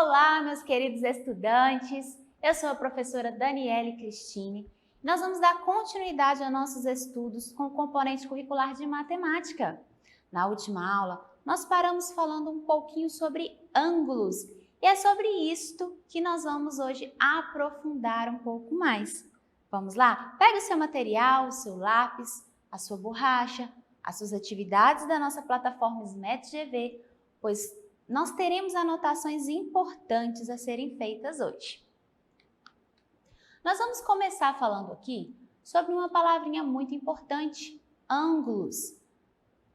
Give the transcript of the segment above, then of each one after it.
Olá, meus queridos estudantes! Eu sou a professora Daniele Cristine. Nós vamos dar continuidade aos nossos estudos com o componente curricular de matemática. Na última aula, nós paramos falando um pouquinho sobre ângulos e é sobre isto que nós vamos hoje aprofundar um pouco mais. Vamos lá? Pega o seu material, o seu lápis, a sua borracha, as suas atividades da nossa plataforma SMART-GV, pois nós teremos anotações importantes a serem feitas hoje. Nós vamos começar falando aqui sobre uma palavrinha muito importante, ângulos.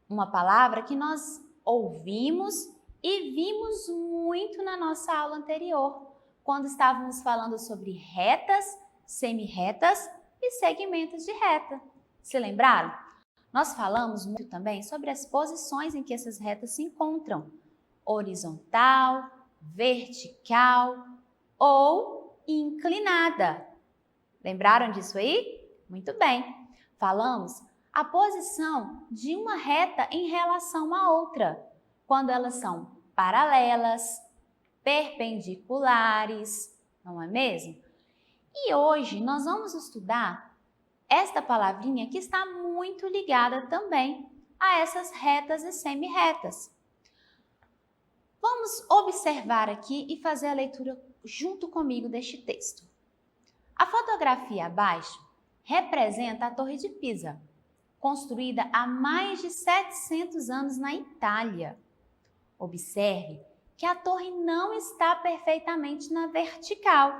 Uma palavra que nós ouvimos e vimos muito na nossa aula anterior, quando estávamos falando sobre retas, semirretas e segmentos de reta. Se lembraram? Nós falamos muito também sobre as posições em que essas retas se encontram. Horizontal, vertical ou inclinada. Lembraram disso aí? Muito bem. Falamos a posição de uma reta em relação à outra, quando elas são paralelas, perpendiculares, não é mesmo? E hoje nós vamos estudar esta palavrinha que está muito ligada também a essas retas e semirretas. Vamos observar aqui e fazer a leitura junto comigo deste texto. A fotografia abaixo representa a Torre de Pisa, construída há mais de 700 anos na Itália. Observe que a torre não está perfeitamente na vertical.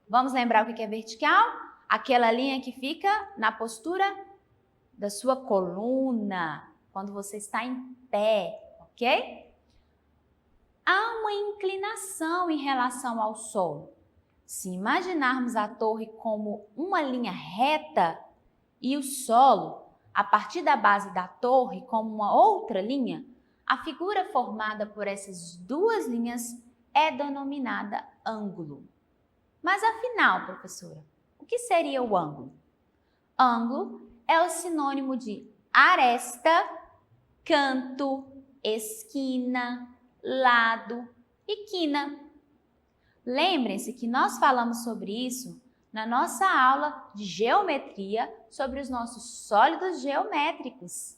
Vamos lembrar o que é vertical? Aquela linha que fica na postura da sua coluna, quando você está em pé, ok? Há uma inclinação em relação ao solo. Se imaginarmos a torre como uma linha reta e o solo, a partir da base da torre, como uma outra linha, a figura formada por essas duas linhas é denominada ângulo. Mas afinal, professora, o que seria o ângulo? Ângulo é o sinônimo de aresta, canto, esquina, lado e quina. Lembrem-se que nós falamos sobre isso na nossa aula de geometria sobre os nossos sólidos geométricos.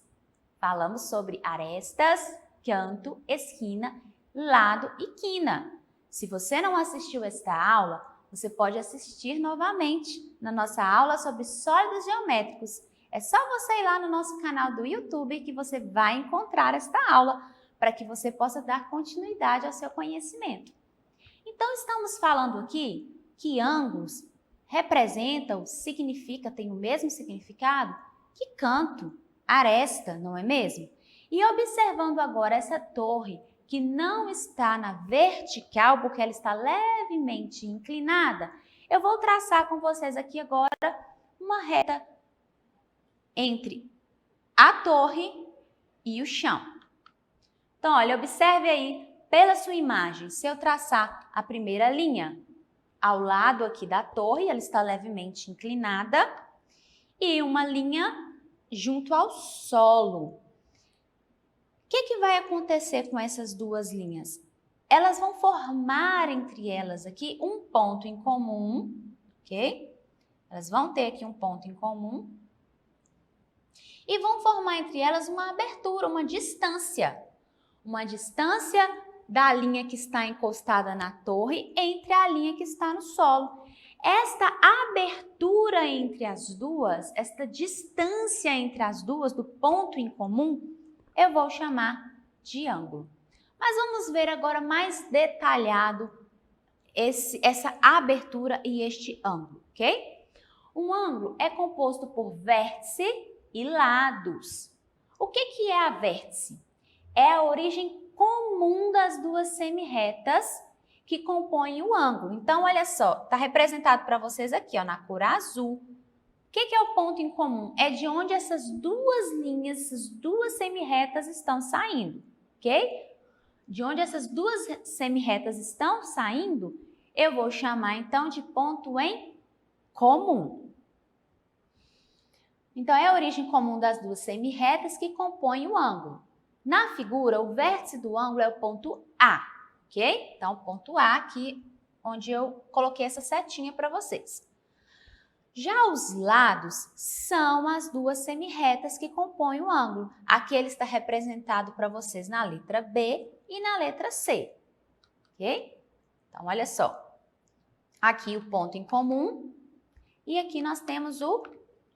Falamos sobre arestas, canto, esquina, lado e quina. Se você não assistiu esta aula, você pode assistir novamente na nossa aula sobre sólidos geométricos. É só você ir lá no nosso canal do YouTube que você vai encontrar esta aula para que você possa dar continuidade ao seu conhecimento. Então, estamos falando aqui que ângulos representam, significa, tem o mesmo significado que canto, aresta, não é mesmo? E observando agora essa torre que não está na vertical, porque ela está levemente inclinada, eu vou traçar com vocês aqui agora uma reta entre a torre e o chão. Então, olha, observe aí pela sua imagem, se eu traçar a primeira linha ao lado aqui da torre, ela está levemente inclinada, e uma linha junto ao solo. O que vai acontecer com essas duas linhas? Elas vão formar entre elas aqui um ponto em comum, ok? Elas vão ter aqui um ponto em comum e vão formar entre elas uma abertura, uma distância da linha que está encostada na torre entre a linha que está no solo. Esta abertura entre as duas, esta distância entre as duas, do ponto em comum, eu vou chamar de ângulo. Mas vamos ver agora mais detalhado essa abertura e este ângulo, ok? Um ângulo é composto por vértice e lados. O que é a vértice? É a origem comum das duas semirretas que compõem o ângulo. Então, olha só, está representado para vocês aqui, ó, na cor azul. O que é o ponto em comum? É de onde essas duas linhas, essas duas semirretas estão saindo, ok? De onde essas duas semirretas estão saindo, eu vou chamar então de ponto em comum. Então, é a origem comum das duas semirretas que compõem o ângulo. Na figura, o vértice do ângulo é o ponto A. ok? Então, ponto A aqui, onde eu coloquei essa setinha para vocês. Já os lados são as duas semirretas que compõem o ângulo. Aqui ele está representado para vocês na letra B e na letra C, ok? Então, olha só. Aqui o ponto em comum e aqui nós temos o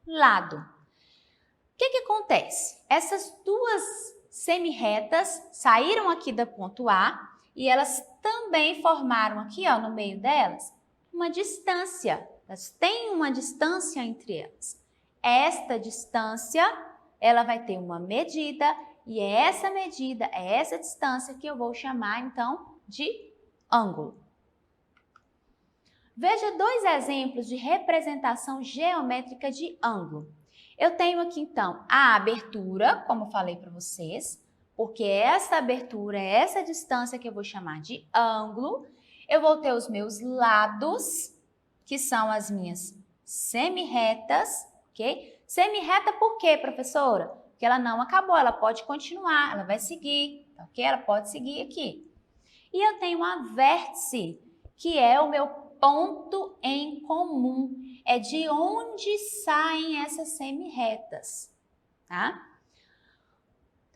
lado. O que acontece? Essas duas semirretas saíram aqui do ponto A e elas também formaram aqui, ó, no meio delas, uma distância. Elas têm uma distância entre elas. Esta distância, ela vai ter uma medida e é essa medida, é essa distância que eu vou chamar, então, de ângulo. Veja dois exemplos de representação geométrica de ângulo. Eu tenho aqui, então, a abertura, como eu falei para vocês, porque essa abertura é essa distância que eu vou chamar de ângulo. Eu vou ter os meus lados, que são as minhas semirretas, ok? Semirreta por quê, professora? Porque ela não acabou, ela pode continuar, ela vai seguir, ok? Ela pode seguir aqui. E eu tenho a vértice, que é o meu ponto em comum. É de onde saem essas semirretas, tá?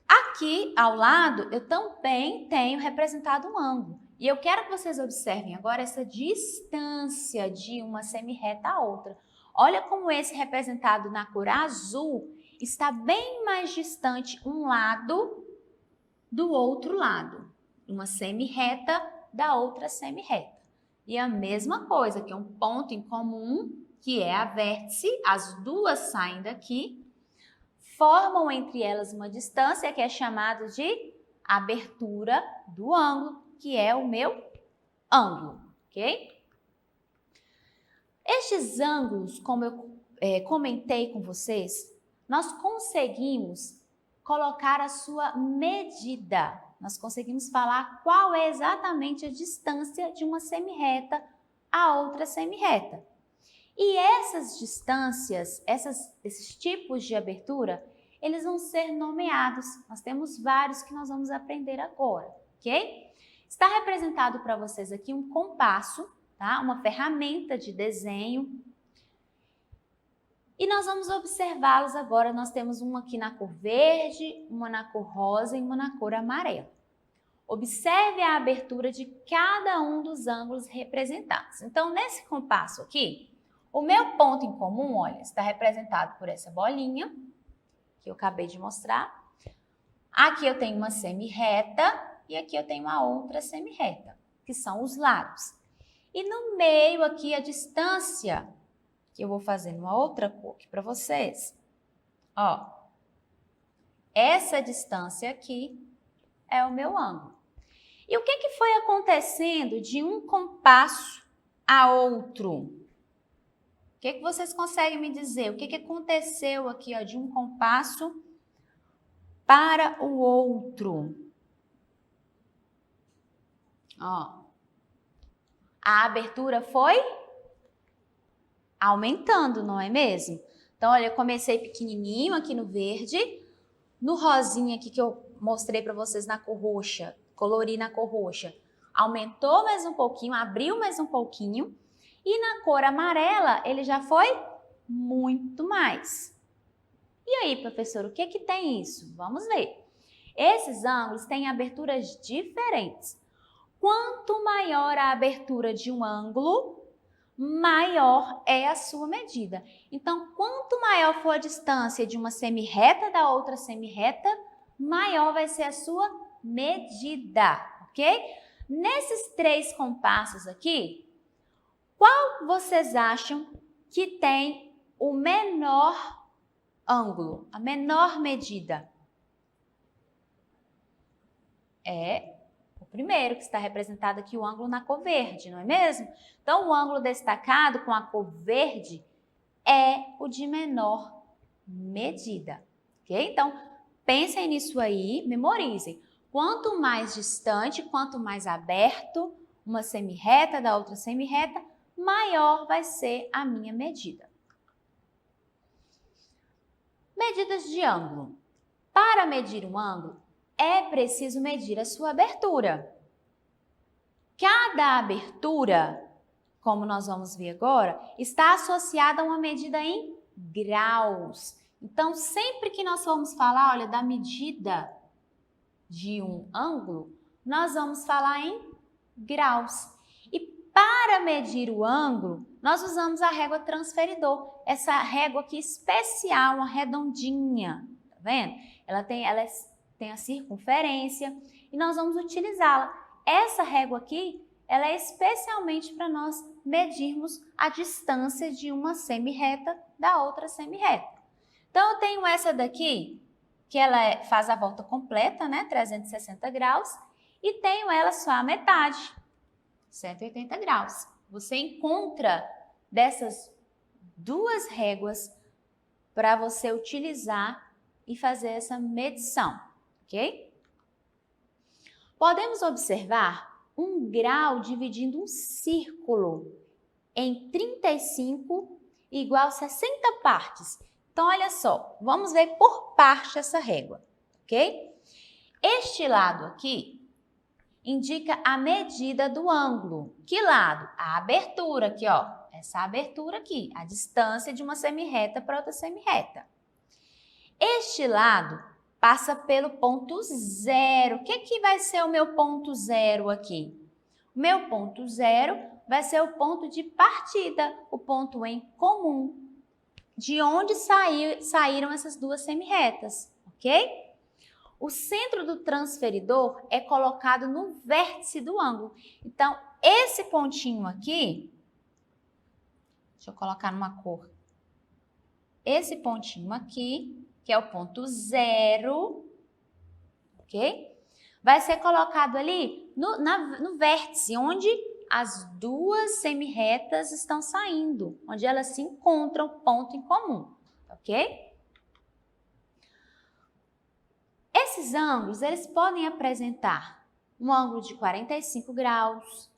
Aqui, ao lado, eu também tenho representado um ângulo. E eu quero que vocês observem agora essa distância de uma semirreta à outra. Olha como esse representado na cor azul está bem mais distante um lado do outro lado. Uma semirreta da outra semirreta. E a mesma coisa, que é um ponto em comum, que é a vértice, as duas saem daqui, formam entre elas uma distância que é chamada de abertura do ângulo, que é o meu ângulo, ok? Estes ângulos, como eu comentei com vocês, nós conseguimos colocar a sua medida. Nós conseguimos falar qual é exatamente a distância de uma semirreta a outra semirreta. E essas distâncias, esses tipos de abertura, eles vão ser nomeados. Nós temos vários que nós vamos aprender agora, ok? Está representado para vocês aqui um compasso, tá? Uma ferramenta de desenho. E nós vamos observá-los agora. Nós temos uma aqui na cor verde, uma na cor rosa e uma na cor amarela. Observe a abertura de cada um dos ângulos representados. Então, nesse compasso aqui, o meu ponto em comum, olha, está representado por essa bolinha, que eu acabei de mostrar. Aqui eu tenho uma semirreta e aqui eu tenho uma outra semirreta, que são os lados. E no meio aqui a distância, que eu vou fazer numa outra cor aqui para vocês. Ó, essa distância aqui é o meu ângulo. E o que foi acontecendo de um compasso a outro? O que vocês conseguem me dizer? O que aconteceu aqui, ó, de um compasso para o outro? Ó, a abertura foi aumentando, não é mesmo? Então, olha, eu comecei pequenininho aqui no verde, no rosinha aqui que eu mostrei para vocês na cor roxa, colori na cor roxa, aumentou mais um pouquinho, abriu mais um pouquinho, e na cor amarela ele já foi muito mais. E aí, professor, o que tem isso? Vamos ver. Esses ângulos têm aberturas diferentes. Quanto maior a abertura de um ângulo, maior é a sua medida. Então, quanto maior for a distância de uma semirreta da outra semirreta, maior vai ser a sua medida, ok? Nesses três compassos aqui, qual vocês acham que tem o menor ângulo, a menor medida? É o primeiro, que está representado aqui, o ângulo na cor verde, não é mesmo? Então, o ângulo destacado com a cor verde é o de menor medida, ok? Então, pensem nisso aí, memorizem. Quanto mais distante, quanto mais aberto uma semirreta da outra semirreta, maior vai ser a minha medida. Medidas de ângulo. Para medir um ângulo, é preciso medir a sua abertura. Cada abertura, como nós vamos ver agora, está associada a uma medida em graus. Então, sempre que nós formos falar, olha, da medida de um ângulo, nós vamos falar em graus. E para medir o ângulo, nós usamos a régua transferidor. Essa régua aqui especial, uma redondinha, tá vendo? Ela tem a circunferência e nós vamos utilizá-la. Essa régua aqui, ela é especialmente para nós medirmos a distância de uma semirreta da outra semirreta. Então, eu tenho essa daqui, que ela faz a volta completa, né, 360 graus, e tenho ela só a metade, 180 graus. Você encontra dessas duas réguas para você utilizar e fazer essa medição, ok? Podemos observar um grau dividindo um círculo em 35 igual a 60 partes. Então, olha só, vamos ver por parte essa régua, ok? Este lado aqui indica a medida do ângulo. Que lado? A abertura aqui, ó. Essa abertura aqui, a distância de uma semirreta para outra semirreta. Este lado passa pelo ponto zero. O que vai ser o meu ponto zero aqui? O meu ponto zero vai ser o ponto de partida, o ponto em comum, de onde saíram essas duas semirretas, ok? O centro do transferidor é colocado no vértice do ângulo. Então, esse pontinho aqui, deixa eu colocar numa cor. Esse pontinho aqui, que é o ponto zero, ok? Vai ser colocado ali no vértice, onde as duas semirretas estão saindo, onde elas se encontram, ponto em comum, ok? Esses ângulos, eles podem apresentar um ângulo de 45 graus,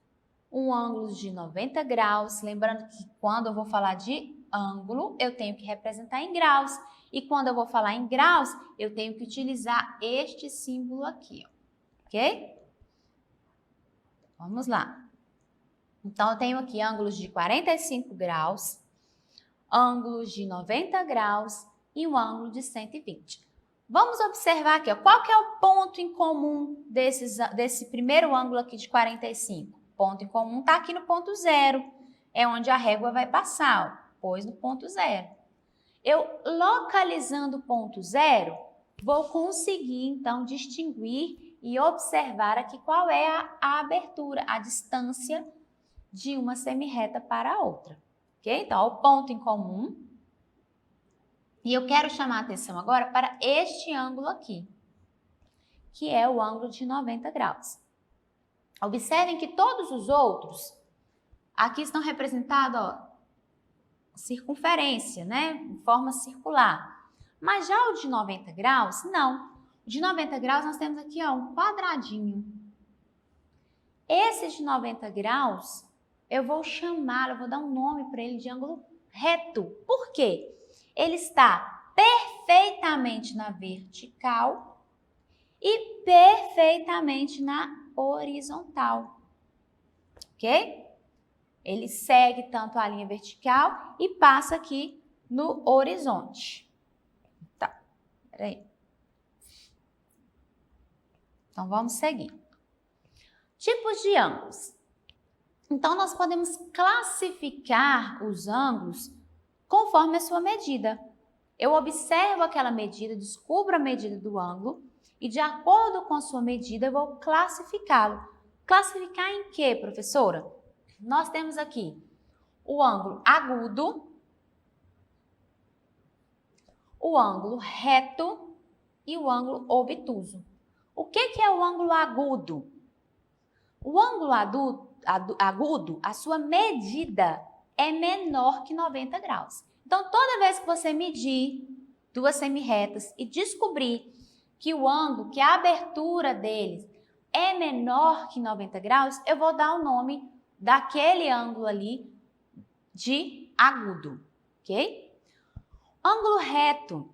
um ângulo de 90 graus, lembrando que quando eu vou falar de ângulo, eu tenho que representar em graus, e quando eu vou falar em graus, eu tenho que utilizar este símbolo aqui, ok? Vamos lá. Então, eu tenho aqui ângulos de 45 graus, ângulos de 90 graus e um ângulo de 120. Vamos observar aqui, ó, qual que é o ponto em comum desse primeiro ângulo aqui de 45? O ponto em comum está aqui no ponto zero, é onde a régua vai passar, ó, pois no ponto zero. Eu, localizando o ponto zero, vou conseguir, então, distinguir e observar aqui qual é a abertura, a distância de uma semirreta para a outra, ok? Então, ó, o ponto em comum. E eu quero chamar a atenção agora para este ângulo aqui, que é o ângulo de 90 graus. Observem que todos os outros aqui estão representados, ó, circunferência, né? Em forma circular. Mas já o de 90 graus, não. O de 90 graus nós temos aqui, ó, um quadradinho. Esse de 90 graus, eu vou chamar, eu vou dar um nome para ele de ângulo reto. Por quê? Ele está perfeitamente na vertical e perfeitamente na horizontal, ok? Ele segue tanto a linha vertical e passa aqui no horizonte. Tá, peraí. Então, vamos seguir. Tipos de ângulos. Então, nós podemos classificar os ângulos conforme a sua medida. Eu observo aquela medida, descubro a medida do ângulo e, de acordo com a sua medida, eu vou classificá-lo. Classificar em quê, professora? Nós temos aqui o ângulo agudo, o ângulo reto e o ângulo obtuso. O que é o ângulo agudo? O ângulo agudo, a sua medida é menor que 90 graus. Então, toda vez que você medir duas semirretas e descobrir que o ângulo, que a abertura deles é menor que 90 graus, eu vou dar o nome daquele ângulo ali de agudo, ok? Ângulo reto.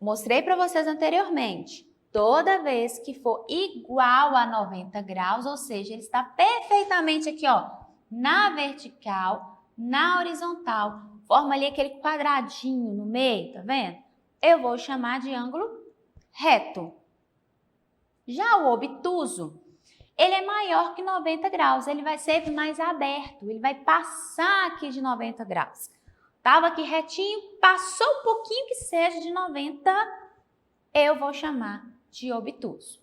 Mostrei para vocês anteriormente. Toda vez que for igual a 90 graus, ou seja, ele está perfeitamente aqui, ó, na vertical, na horizontal, forma ali aquele quadradinho no meio, tá vendo? Eu vou chamar de ângulo reto. Já o obtuso, ele é maior que 90 graus, ele vai ser mais aberto, ele vai passar aqui de 90 graus. Estava aqui retinho, passou um pouquinho que seja de 90, eu vou chamar de obtuso.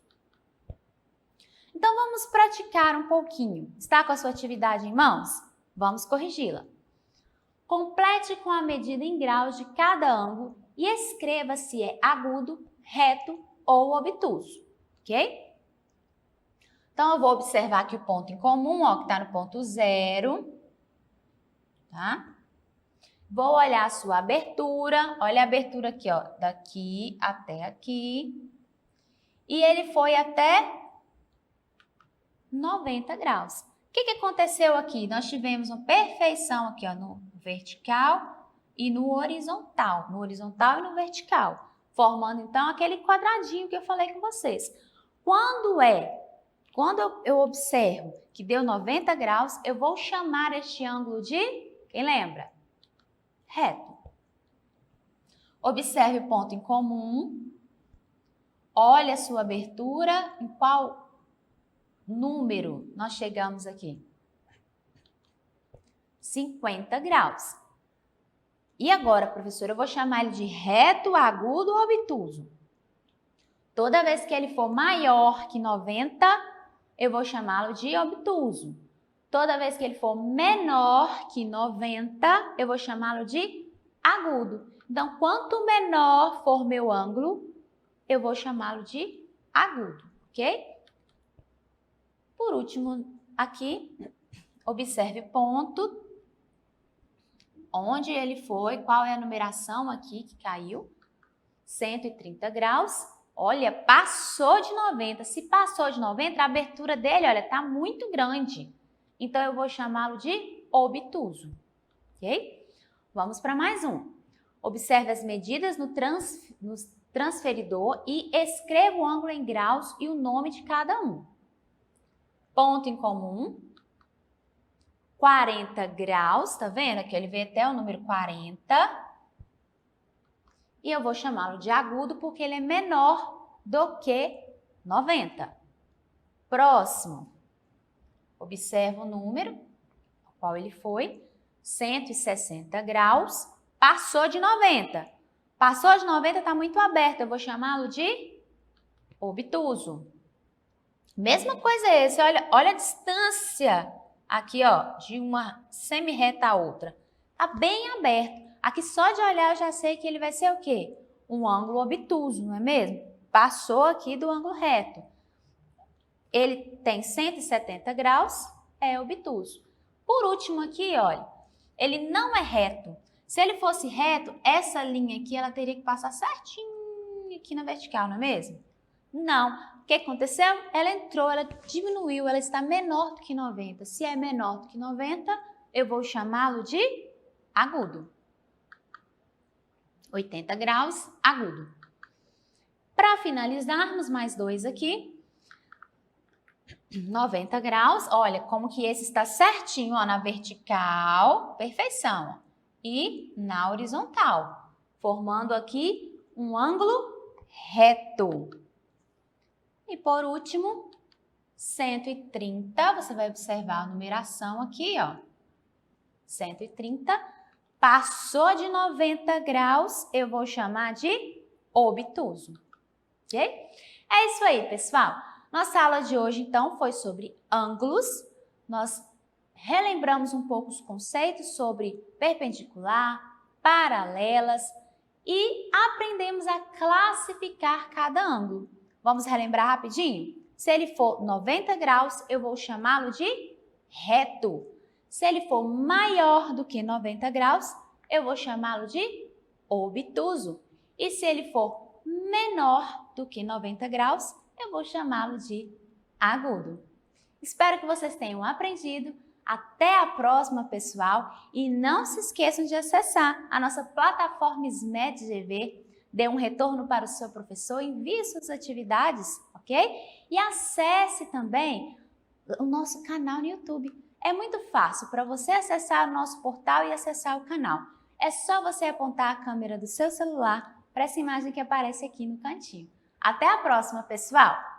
Então, vamos praticar um pouquinho. Está com a sua atividade em mãos? Vamos corrigi-la. Complete com a medida em graus de cada ângulo e escreva se é agudo, reto ou obtuso, ok? Então, eu vou observar aqui o ponto em comum, ó, que está no ponto 0, tá? Vou olhar a sua abertura, olha a abertura aqui, ó, daqui até aqui. E ele foi até 90 graus. O que aconteceu aqui? Nós tivemos uma perfeição aqui, ó, no vertical e no horizontal e no vertical, formando então aquele quadradinho que eu falei com vocês. Quando eu observo que deu 90 graus, eu vou chamar este ângulo de, quem lembra? Reto. Observe o ponto em comum. Olha a sua abertura, em qual número nós chegamos aqui? 50 graus. E agora, professora, eu vou chamar ele de reto, agudo ou obtuso? Toda vez que ele for maior que 90, eu vou chamá-lo de obtuso. Toda vez que ele for menor que 90, eu vou chamá-lo de agudo. Então, quanto menor for meu ângulo, eu vou chamá-lo de agudo, ok? Por último, aqui, observe o ponto, onde ele foi, qual é a numeração aqui que caiu, 130 graus. Olha, passou de 90. Se passou de 90, a abertura dele, olha, tá muito grande. Então, eu vou chamá-lo de obtuso, ok? Vamos para mais um. Observe as medidas no transferidor e escreva o ângulo em graus e o nome de cada um. Ponto em comum, 40 graus, tá vendo? Aqui ele vem até o número 40. E eu vou chamá-lo de agudo porque ele é menor do que 90. Próximo. Observa o número, qual ele foi, 160 graus, passou de 90. Passou de 90, está muito aberto, eu vou chamá-lo de obtuso. Mesma coisa esse, olha a distância aqui, ó, de uma semi-reta a outra. Está bem aberto. Aqui só de olhar eu já sei que ele vai ser o quê? Um ângulo obtuso, não é mesmo? Passou aqui do ângulo reto. Ele tem 170 graus, é obtuso. Por último aqui, olha, ele não é reto. Se ele fosse reto, essa linha aqui, ela teria que passar certinho aqui na vertical, não é mesmo? Não. O que aconteceu? Ela entrou, ela diminuiu, ela está menor do que 90. Se é menor do que 90, eu vou chamá-lo de agudo. 80 graus, agudo. Para finalizarmos, mais dois aqui. 90 graus, olha como que esse está certinho, ó, na vertical, perfeição, ó, e na horizontal, formando aqui um ângulo reto. E por último, 130, você vai observar a numeração aqui, ó, 130, passou de 90 graus, eu vou chamar de obtuso, ok? É isso aí, pessoal. Nossa aula de hoje, então, foi sobre ângulos. Nós relembramos um pouco os conceitos sobre perpendicular, paralelas e aprendemos a classificar cada ângulo. Vamos relembrar rapidinho? Se ele for 90 graus, eu vou chamá-lo de reto. Se ele for maior do que 90 graus, eu vou chamá-lo de obtuso. E se ele for menor do que 90 graus, eu vou chamá-lo de agudo. Espero que vocês tenham aprendido. Até a próxima, pessoal. E não se esqueçam de acessar a nossa plataforma SMED GV. dê um retorno para o seu professor, envie suas atividades, ok? E acesse também o nosso canal no YouTube. É muito fácil para você acessar o nosso portal e acessar o canal. É só você apontar a câmera do seu celular para essa imagem que aparece aqui no cantinho. Até a próxima, pessoal!